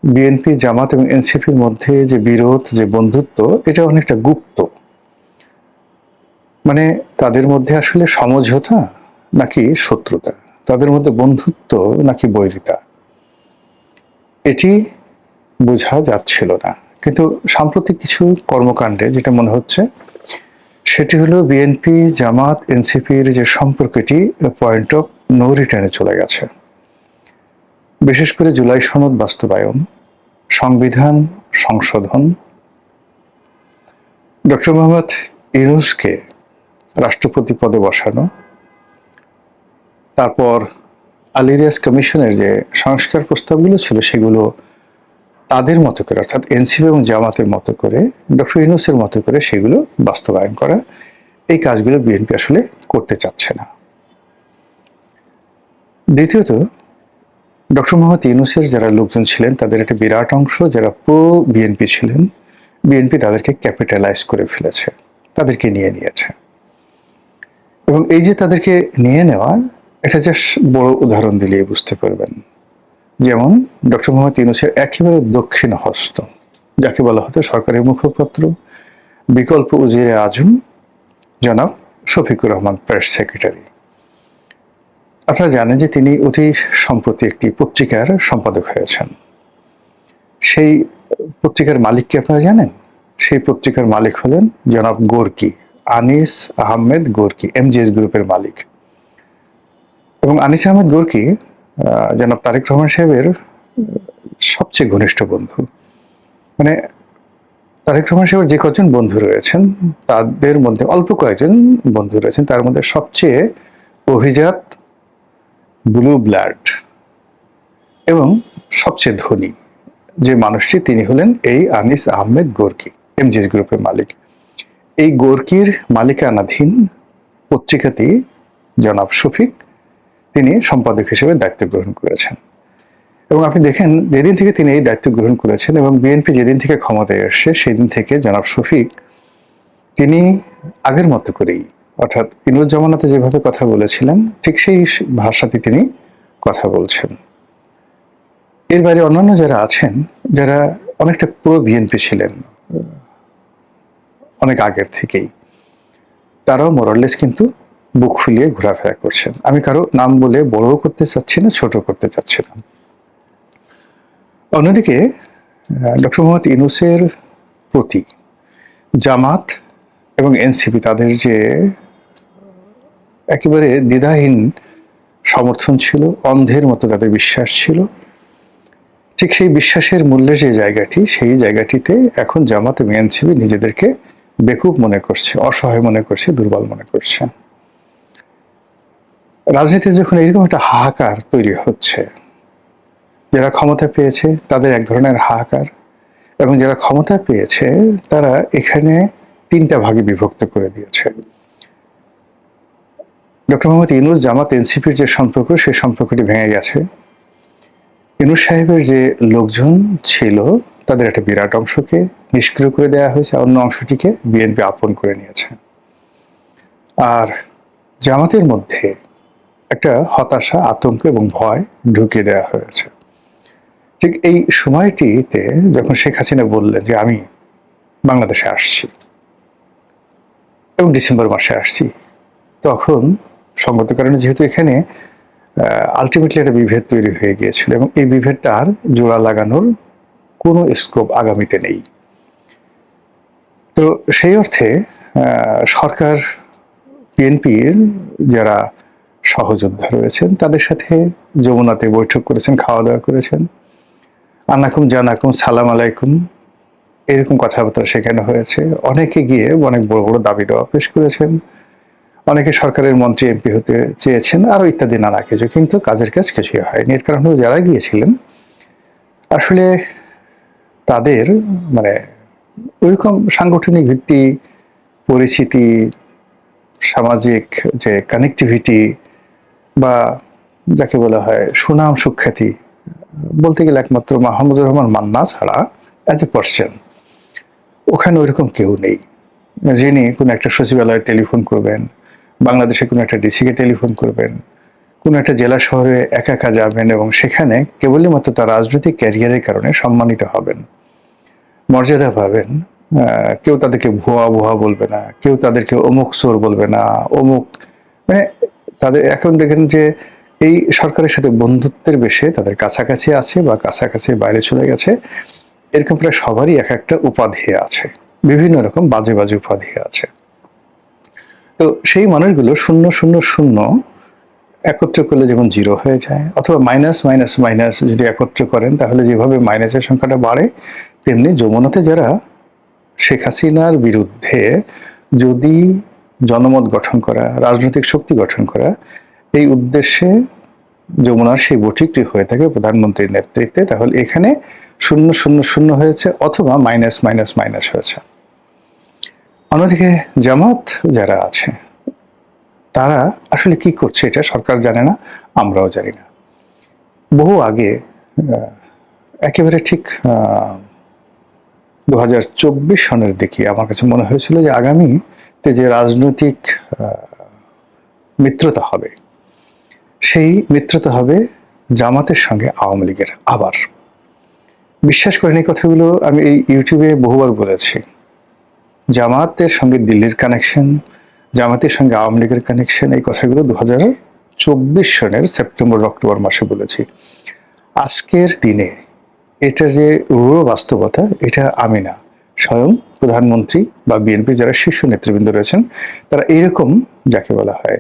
বিএনপি, জামাত এবং এনসিপির মধ্যে যে বিরোধ, যে বন্ধুত্ব, এটা অনেকটা গুপ্ত। মানে তাদের মধ্যে আসলে সমঝোতা নাকি শত্রুতা, তাদের মধ্যে বন্ধুত্ব নাকি বৈরিতা, এটি বোঝা যাচ্ছিল না। কিন্তু সাম্প্রতিক কিছু কর্মকাণ্ডে যেটা মনে হচ্ছে সেটি হলো বিএনপি, জামাত, এনসিপির যে সম্পর্কটি পয়েন্ট অফ নো রিটার্নে চলে গেছে। বিশেষ করে জুলাই সনদ বাস্তবায়ন, সংবিধান সংশোধন, ডক্টর মোহাম্মদ ইউনূসকে রাষ্ট্রপতি পদে বসানো, তারপর আল ইলিয়াস কমিশনের যে সংস্কার প্রস্তাবগুলো ছিল সেগুলো তাদের মতো করে, অর্থাৎ এনসিপি এবং জামাতের মতো করে, ডক্টর ইউনূসের মতো করে সেগুলো বাস্তবায়ন করা, এই কাজগুলো বিএনপি আসলে করতে চাচ্ছে না। দ্বিতীয়ত, ডক্টর মোহাম্মদ ইউনূসের যারা লোকজন ছিলেন তাদের একটা বিরাট অংশ যারা প্রো বিএনপি ছিলেন, বিএনপি তাদেরকে ক্যাপিটালাইজ করে ফেলেছে, তাদেরকে নিয়ে নিয়েছে। এবং এই যে তাদেরকে নিয়ে নেওয়া, এটা জাস্ট বড় উদাহরণ দিলেই বুঝতে পারবেন। যেমন ডক্টর মোহাম্মদ ইউনূসের একেবারে দক্ষিণ হস্ত, যাকে বলা হতো সরকারের মুখপাত্র, বিকল্প উজিরে আজম জনাব শফিকুর রহমান, প্রেস সেক্রেটারি। আপনারা জানেন যে তিনি অতি সম্প্রতি একটি পত্রিকার সম্পাদক হয়েছেন। সেই পত্রিকার মালিক কি আপনারা জানেন? সেই পত্রিকার মালিক হলেন জনাব Gorky, Anis Ahmed Gorky, MGS গ্রুপের মালিক। এবং আনিস আহমেদ গোর্কি জনাব তারেক রহমান সাহেবের সবচেয়ে ঘনিষ্ঠ বন্ধু। মানে তারেক রহমান সাহেবের যে কজন বন্ধু রয়েছেন তাদের মধ্যে অল্প কয়েকজন বন্ধু রয়েছেন, তার মধ্যে সবচেয়ে অভিজাত, ব্লু ব্লাড এবং সবচেয়ে ধনী যে মানুষটি, তিনি হলেন এই আনিস আহমেদ গোর্কি, এমজিএস গ্রুপের মালিক। এই গোর্কির মালিকানাধীন পত্রিকাটি জনাব শফিক তিনি সম্পাদক হিসেবে দায়িত্ব গ্রহণ করেছেন। এবং আপনি দেখেন যেদিন থেকে তিনি এই দায়িত্ব গ্রহণ করেছেন এবং বিএনপি যেদিন থেকে ক্ষমতায় আসছে সেদিন থেকে জনাব শফিক তিনি আগের মতো করেই, অর্থাৎ ইনুস জামানাতে যেভাবে কথা বলেছিলেন ঠিক সেই ভাষাতে তিনি কথা বলছেন। এর বাইরে অন্যান্য যারা আছেন, যারা অনেকটা পুরো বিএনপি ছিলেন অনেক আগের থেকেই, তারাও মোরাললেস কিন্তু বুক ফুলিয়ে ঘোরাফেরা করছেন। আমি কারো নাম বলে বড় করতে চাচ্ছি না, ছোট করতে চাচ্ছি না। অন্যদিকে ডক্টর মোহাম্মদ ইউনূসের প্রতি জামাত এবং এনসিপি তাদের যে একেবারে দ্বিধাহীন সমর্থন ছিল, অন্ধের মতো তাদের বিশ্বাস ছিল, ঠিক সেই বিশ্বাসের মূল্যের যে জায়গাটি, সেই জায়গাটিতে এখন জামাত এবং এনসিপি নিজেদেরকে বেকুব মনে করছে, অসহায় মনে করছে, দুর্বল মনে করছে। রাজনীতিতে যখন এরকম একটা হাহাকার তৈরি হচ্ছে, যারা ক্ষমতা পেয়েছে তাদের এক ধরনের হাহাকার, এবং যারা ক্ষমতা পেয়েছে তারা এখানে তিনটা ভাগে বিভক্ত করে দিয়েছে। ডক্টর মোহাম্মদ ইউনূস জামাত এনসিপির যে সম্পর্ক, সেই সম্পর্কটি ভেঙে গেছে। ইউনূস সাহেবের যে লোকজন ছিল তাদের একটা বিরাট অংশকে নিষ্ক্রিয় করে দেওয়া হয়েছে, অন্য অংশটিকে বিএনপি আপন করে নিয়েছে। আর জামাতের মধ্যে একটা হতাশা, আতঙ্ক এবং ভয় ঢুকিয়ে দেওয়া হয়েছে। ঠিক এই সময়টিতে যখন শেখ হাসিনা বললেন যে আমি বাংলাদেশে আসছি এবং ডিসেম্বর মাসে আসছি, তখন সঙ্গত কারণে যেহেতু এখানে আলটিমেটলি একটা বিভেদ তৈরি হয়ে গিয়েছিল এবং এই বিভেদটা আর জোড়া লাগানোর কোনো স্কোপ আগামীতে নেই। তো সেই অর্থে সরকার, বিএনপির যারা সহযোদ্ধা রয়েছেন তাদের সাথে যমুনাতে বৈঠক করেছেন, খাওয়া দাওয়া করেছেন, আনাকুম জানাকুম, সালাম আলাইকুম, এরকম কথাবার্তা সেখানে হয়েছে। অনেকে গিয়ে অনেক বড় বড় দাবি দেওয়া পেশ করেছেন, অনেকে সরকারের মন্ত্রী এমপি হতে চেয়েছেন, আরো ইত্যাদি নানা কিছু, কিন্তু কাজের কাজ কিছুই হয়নি। এর কারণ হলো যারা গিয়েছিলেন আসলে তাদের মানে ওইরকম সাংগঠনিক ভিত্তি, পরিচিতি, সামাজিক যে কানেক্টিভিটি বা যাকে বলা হয় সুনাম সুখ্যাতি, বলতে গেলে একমাত্র মাহমুদুর রহমান মান্না ছাড়া অ্যাজ এ পার্সন ওখানে ওইরকম কেউ নেই যিনি কোনো একটা সচিবালয়ে টেলিফোন করবেন, বাংলাদেশে কোনো একটা ডিসিকে টেলিফোন করবেন, কোনো একটা জেলা শহরে একা একা যাবেন এবং সেখানে কেবলই মাত্র তার রাজনৈতিক ক্যারিয়ারের কারণে সম্মানিত হবেন, মর্যাদা পাবেন। কেউ তাদেরকে ভুয়া ভুয়া বলবে না, কেউ তাদেরকে অমুক চোর বলবে না, অমুক, মানে তাদের এখন দেখেন যে এই সরকারের সাথে বন্ধুত্বের বেশে তাদের কাছাকাছি আছে বা কাছাকাছি বাইরে চলে গেছে, এরকম প্রায় সবারই এক একটা উপাধি আছে, বিভিন্ন রকম বাজে বাজে উপাধি আছে। তো সেই মানুষগুলো শূন্য শূন্য শূন্য একত্র করলে যেমন জিরো হয়ে যায়, অথবা মাইনাস মাইনাস মাইনাস যদি একত্র করেন তাহলে যেভাবে মাইনাসের সংখ্যাটা বাড়ে, তেমনি যমুনাতে যারা শেখ হাসিনার বিরুদ্ধে যদি জনমত গঠন করা, রাজনৈতিক শক্তি গঠন করা, এই উদ্দেশ্যে যমুনার সেই বটিকটি হয়ে থাকে প্রধানমন্ত্রীর নেতৃত্বে, তাহলে এখানে 0-0-0 হয়েছে অথবা মাইনাস হয়েছে। অন্যদিকে জামাত যারা আছে তারা আসলে কি করছে এটা সরকার জানে না, আমরাও জানি না। বহু আগে একেবারে ঠিক 2024 সনের দিকে আমার কাছে মনে হয়েছিল যে আগামীতে যে রাজনৈতিক মিত্রতা হবে, সেই মিত্রতা হবে জামাতের সঙ্গে আওয়ামী লীগের। আবার বিশ্বাস করেন এই কথাগুলো আমি এই ইউটিউবে বহুবার বলেছি। জামাতের সঙ্গে দিল্লির কানেকশন, জামাতের সঙ্গে আওয়ামী লীগের কানেকশন, এই কথাগুলো 2024 সনের সেপ্টেম্বর অক্টোবর মাসে বলেছি। আজকের দিনে এটার যে রূঢ় বাস্তবতা, এটা আমি না, স্বয়ং প্রধানমন্ত্রী বা বিএনপি যারা শীর্ষ নেতৃবৃন্দ রয়েছেন তারা এইরকম যাকে বলা হয়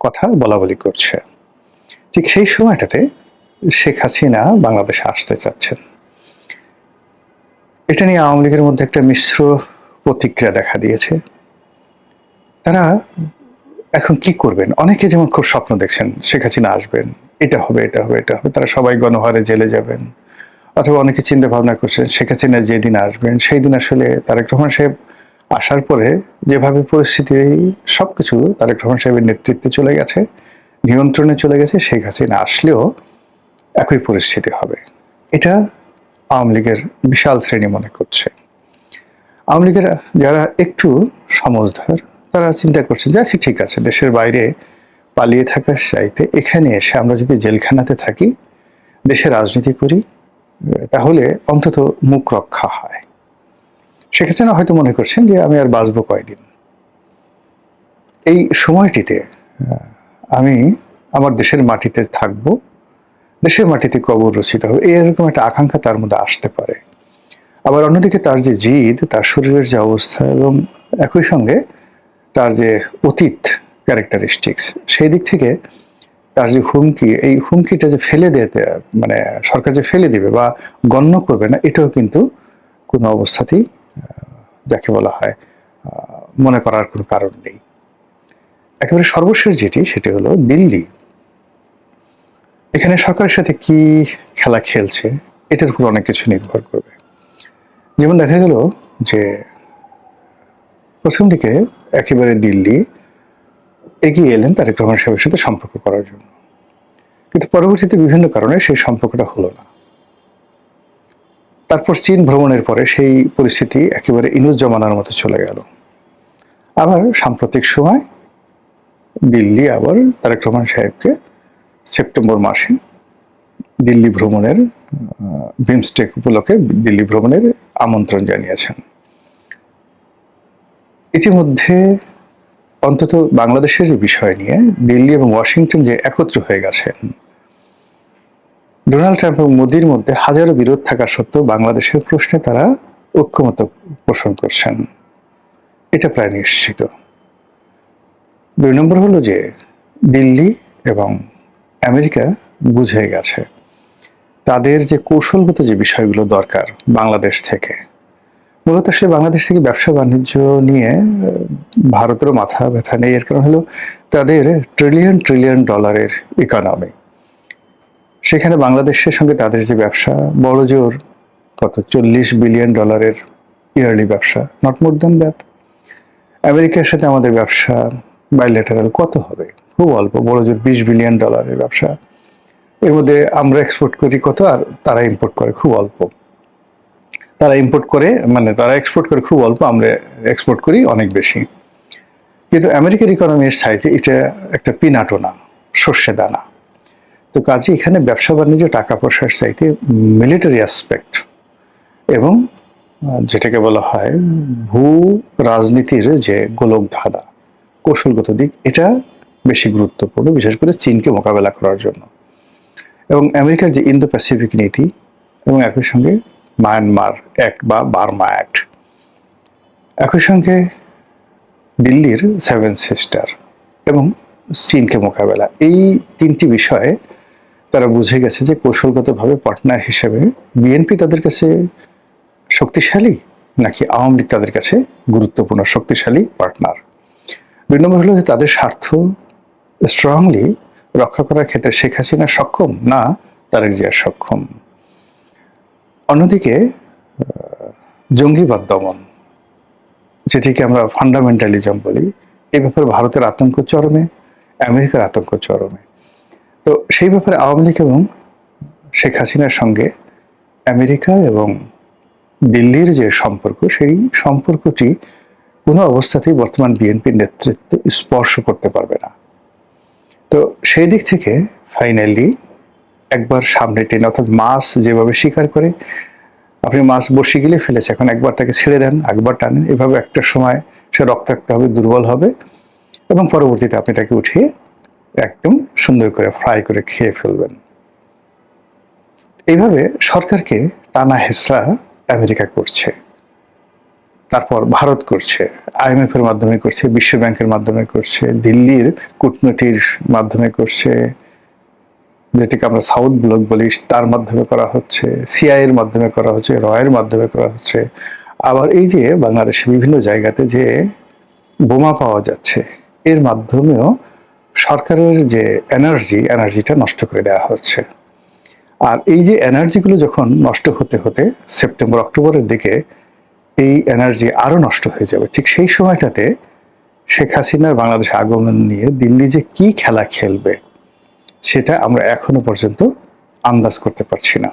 কথা বলাবলি করছে। ঠিক সেই সময়টাতে শেখ হাসিনা বাংলাদেশে আসতে চাচ্ছেন। এটা নিয়ে আওয়ামী লীগের মধ্যে একটা মিশ্র প্রতিক্রিয়া দেখা দিয়েছে। তারা এখন কি করবেন? অনেকে যেমন খুব স্বপ্ন দেখছেন শেখ হাসিনা আসবেন, এটা হবে। তারা সবাই গণহারে জেলে যাবেন। অথবা অনেকে চিন্তা ভাবনা করছেন শেখ হাসিনা যেদিন আসবেন সেই দিন আসলে তারেক রহমান সাহেব আসার পরে যেভাবে পরিস্থিতি সবকিছু তারেক রহমান সাহেবের নেতৃত্বে চলে গেছে, নিয়ন্ত্রণে চলে গেছে, শেখ হাসিনা আসলেও একই পরিস্থিতি হবে। এটা আওয়ামী লীগের বিশাল শ্রেণী মনে করছে। আওয়ামী লীগের যারা একটু সমঝদার তারা চিন্তা করছে যে আচ্ছা ঠিক আছে, দেশের বাইরে পালিয়ে থাকার চাইতে এখানে এসে আমরা যদি জেলখানাতে থাকি, দেশে রাজনীতি করি, তাহলে অন্তত মুখ রক্ষা হয়। শেখ হাসিনা হয়তো মনে করছেন যে আমি আর বাঁচবো কয়দিন, এই সময়টিতে আমি আমার দেশের মাটিতে থাকবো, দেশের মাটিতে কবর রচিত হবে, এরকম একটা আকাঙ্ক্ষা তার মধ্যে আসতে পারে। আবার অন্যদিকে তার যে জিদ, তার শরীরের যে অবস্থা এবং একই সঙ্গে তার যে অতীত ক্যারেক্টারিস্টিক্স, সেই দিক থেকে তার যে হুমকি, এই হুমকিটা যে ফেলে দিতে মানে সরকার যে ফেলে দিবে বা গণ্য করবে না, এটাও কিন্তু কোনো অবস্থাতেই যাকে বলা হয় মনে করার কোনো কারণ নেই। একেবারে সর্বশেষ যেটি সেটি হলো দিল্লি। এখানে সরকারের সাথে কি খেলা খেলছে এটার উপর অনেক কিছু নির্ভর করবে। যেমন দেখা গেল যে প্রথম দিকে একেবারে দিল্লি এগিয়ে এলেন তারেক রহমান সাহেবের সাথে সম্পর্ক করার জন্য, কিন্তু পরবর্তীতে বিভিন্ন কারণে সেই সম্পর্কটা হলো না। তারপর চীন ভ্রমণের পরে সেই পরিস্থিতি একেবারে ইনুস জমানার মতো চলে গেল। আবার সাম্প্রতিক সময় দিল্লি আবার তারেক রহমান সাহেবকে সেপ্টেম্বর মাসে দিল্লি ভ্রমণের বিমস্টেক উপলক্ষে দিল্লি ভ্রমণের আমন্ত্রণ জানিয়েছেন। ইতিমধ্যে অন্তত বাংলাদেশের যে বিষয় নিয়ে দিল্লি এবং ওয়াশিংটন যে একত্র হয়ে গেছেন, ডোনাল্ড ট্রাম্প এবং মোদির মধ্যে হাজারো বিরোধ থাকা সত্ত্বেও বাংলাদেশের প্রশ্নে তারা ঐক্যমত পোষণ করছেন, এটা প্রায় নিশ্চিত। 2 নম্বর হলো যে দিল্লি এবং আমেরিকা বুঝে গেছে তাদের যে কৌশলগত যে বিষয়গুলো দরকার বাংলাদেশ থেকে, মূলত সে বাংলাদেশ থেকে ব্যবসা বাণিজ্য নিয়ে ভারতেরও মাথা ব্যথা নেই। এর কারণ হলো তাদের ট্রিলিয়ন ডলারের ইকোনমি, সেখানে বাংলাদেশের সঙ্গে তাদের যে ব্যবসা বড় জোর কত $40 বিলিয়ন ইয়ারলি ব্যবসা, নট মোর দ্যান দ্যাট। আমেরিকার সাথে আমাদের ব্যবসা বাইলেটারাল কত হবে? খুব অল্প, বড় জোর $20 বিলিয়ন ব্যবসা। এর মধ্যে আমরা এক্সপোর্ট করি কত আর তারা ইম্পোর্ট করে খুব অল্প। তারা এক্সপোর্ট করে খুব অল্প, আমরা এক্সপোর্ট করি অনেক বেশি। কিন্তু আমেরিকার ইকোনমির সাইজে এটা একটা পিনাটও না, সর্ষে দানা। তো কাজে এখানে ব্যবসা বাণিজ্য টাকা পয়সার চাইতে মিলিটারি অ্যাসপেক্ট এবং যেটাকে বলা হয় ভূ রাজনীতির যে গোলক ধাঁধা, কৌশলগত দিক, এটা বেশি গুরুত্বপূর্ণ, বিশেষ করে চীনকে মোকাবেলা করার জন্য। এবং আমেরিকার যে ইন্দো প্যাসিফিক নীতি এবং একই সঙ্গে মায়ানমার অ্যাক্ট বা বার্মা অ্যাক্ট, একই সঙ্গে দিল্লির 7 সিস্টার এবং চীনকে মোকাবেলা, এই 3টি বিষয়ে তারা বুঝে গেছে যে কৌশলগতভাবে পার্টনার হিসেবে বিএনপি তাদের কাছে শক্তিশালী নাকি আওয়ামী লীগ তাদের কাছে গুরুত্বপূর্ণ শক্তিশালী পার্টনার। 2 নম্বর হলো যে তাদের স্বার্থ স্ট্রংলি রক্ষা করার ক্ষেত্রে শেখ হাসিনা সক্ষম না তারেক জিয়া সক্ষম। অন্যদিকে জঙ্গিবাদ দমন, যেটিকে আমরা ফান্ডামেন্টালিজম বলি, এই ব্যাপারে ভারতের আতঙ্ক চরমে, আমেরিকার আতঙ্ক চরমে। তো সেই ব্যাপারে আওয়ামী লীগ এবং শেখ হাসিনার সঙ্গে আমেরিকা এবং দিল্লির যে সম্পর্ক, সেই সম্পর্কটি কোনো অবস্থাতেই বর্তমান বিএনপির নেতৃত্ব স্পর্শ করতে পারবে না। তো সেই দিক থেকে ফাইনালি একবার সামনে টেনে, অর্থাৎ মাছ যেভাবে শিকার করে, আপনি মাছ বসে গেলে ফেলেছে, এখন একবার তাকে ছেড়ে দেন, একবার টানেন, এভাবে একটা সময় সে রক্তাক্ত হবে, দুর্বল হবে, এবং পরবর্তীতে আপনি তাকে উঠিয়ে একদম সুন্দর করে ফ্রাই করে খেয়ে ফেলবেন। এইভাবে সরকারকে টানা হেসরা আমেরিকা করছে, তারপর ভারত করছে, IMF এর মাধ্যমে করছে, বিশ্ব ব্যাংকের মাধ্যমে করছে, দিল্লির কূটনীতির মাধ্যমে করছে, যেটাকে আমরা সাউথ ব্লক বলি, তার মাধ্যমে করা হচ্ছে, CIA এর মাধ্যমে করা হচ্ছে, রয়ের মাধ্যমে করা হচ্ছে। আবার এই যে বাংলাদেশে বিভিন্ন জায়গাতে যে বোমা পাওয়া যাচ্ছে, এর মাধ্যমেও সরকারের যে এনার্জিটা নষ্ট করে দেওয়া হচ্ছে। আর এই যে এনার্জিগুলো যখন নষ্ট হতে হতে সেপ্টেম্বর অক্টোবরের দিকে এই এনার্জি আরো নষ্ট হয়ে যাবে, ঠিক সেই সময়টাতে শেখ হাসিনার বাংলাদেশে আগমন নিয়ে দিল্লি যে কি খেলা খেলবে সেটা আমরা এখনো পর্যন্ত আন্দাজ করতে পারছি না।